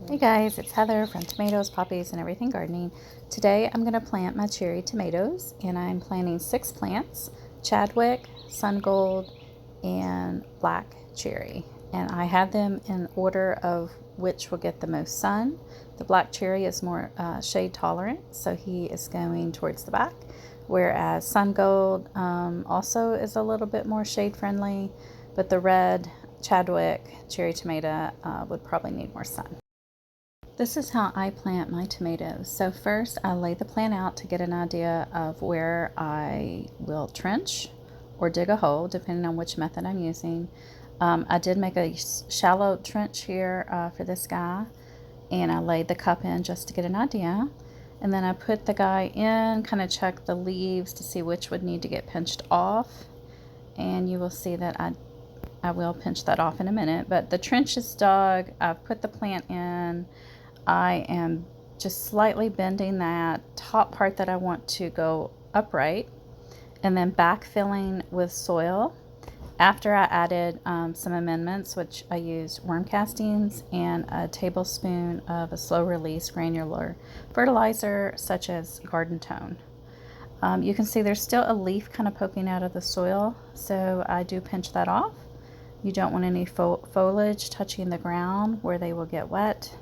Hey guys, it's Heather from Tomatoes, Poppies, and Everything Gardening. Today I'm going to plant my cherry tomatoes, and I'm planting 6 plants: Chadwick, Sun Gold, and Black Cherry. And I have them in order of which will get the most sun. The Black Cherry is more shade tolerant, so he is going towards the back, whereas Sun Gold also is a little bit more shade friendly, but the red Chadwick cherry tomato would probably need more sun. This is how I plant my tomatoes. So first I lay the plant out to get an idea of where I will trench or dig a hole, depending on which method I'm using. I did make a shallow trench here for this guy, and I laid the cup in just to get an idea. And then I put the guy in, kind of check the leaves to see which would need to get pinched off. And you will see that I will pinch that off in a minute. But the trench is dug. I've put the plant in. I am just slightly bending that top part that I want to go upright, and then backfilling with soil. After I added some amendments, which I used worm castings and a tablespoon of a slow release granular fertilizer such as Garden Tone. You can see there's still a leaf kind of poking out of the soil, so I do pinch that off. You don't want any foliage touching the ground where they will get wet.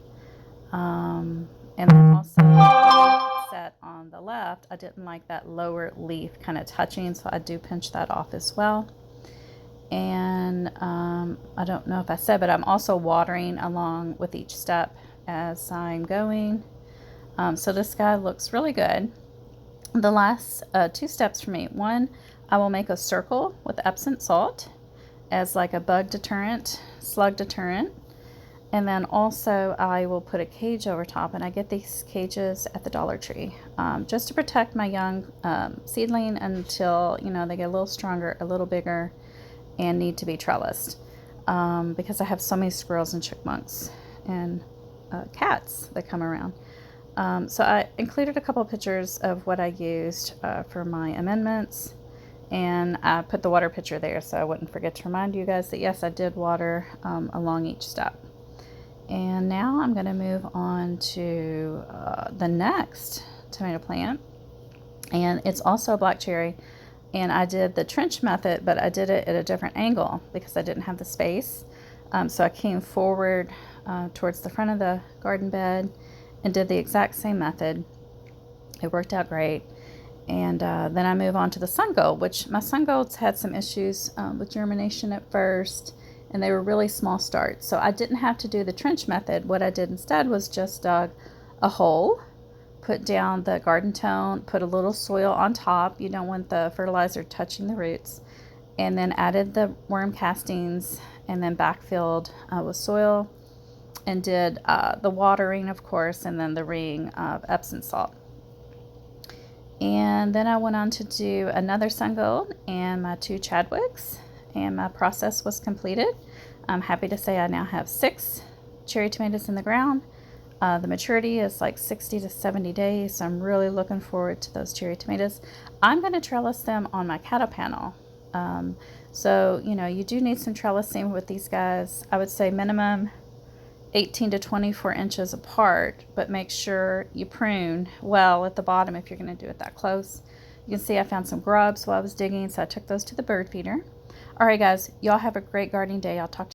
And then also the leaf set on the left, I didn't like that lower leaf kind of touching, so I do pinch that off as well. And I don't know if I said, but I'm also watering along with each step as I'm going. So this guy looks really good. The last 2 steps for me: one, I will make a circle with Epsom salt as like a bug deterrent, slug deterrent. And then also I will put a cage over top, and I get these cages at the Dollar Tree just to protect my young seedling until, you know, they get a little stronger, a little bigger, and need to be trellised because I have so many squirrels and chipmunks and cats that come around. So I included a couple of pictures of what I used for my amendments, and I put the water pitcher there so I wouldn't forget to remind you guys that yes, I did water along each step. And now I'm going to move on to the next tomato plant, and it's also a black cherry. And I did the trench method, but I did it at a different angle because I didn't have the space. So I came forward towards the front of the garden bed and did the exact same method. It worked out great. And then I move on to the Sun Gold, which my Sun Golds had some issues with germination at first, and they were really small starts. So I didn't have to do the trench method. What I did instead was just dug a hole, put down the Garden Tone, put a little soil on top. You don't want the fertilizer touching the roots. And then added the worm castings, and then backfilled with soil, and did the watering, of course, and then the ring of Epsom salt. And then I went on to do another Sun Gold and my 2 Chadwicks, and my process was completed. I'm happy to say I now have 6 cherry tomatoes in the ground. The maturity is like 60 to 70 days, so I'm really looking forward to those cherry tomatoes. I'm going to trellis them on my cattle panel. So, you know, you do need some trellising with these guys. I would say minimum 18 to 24 inches apart, but make sure you prune well at the bottom if you're going to do it that close. You can see I found some grubs while I was digging, so I took those to the bird feeder. All right, guys, y'all have a great gardening day. I'll talk to you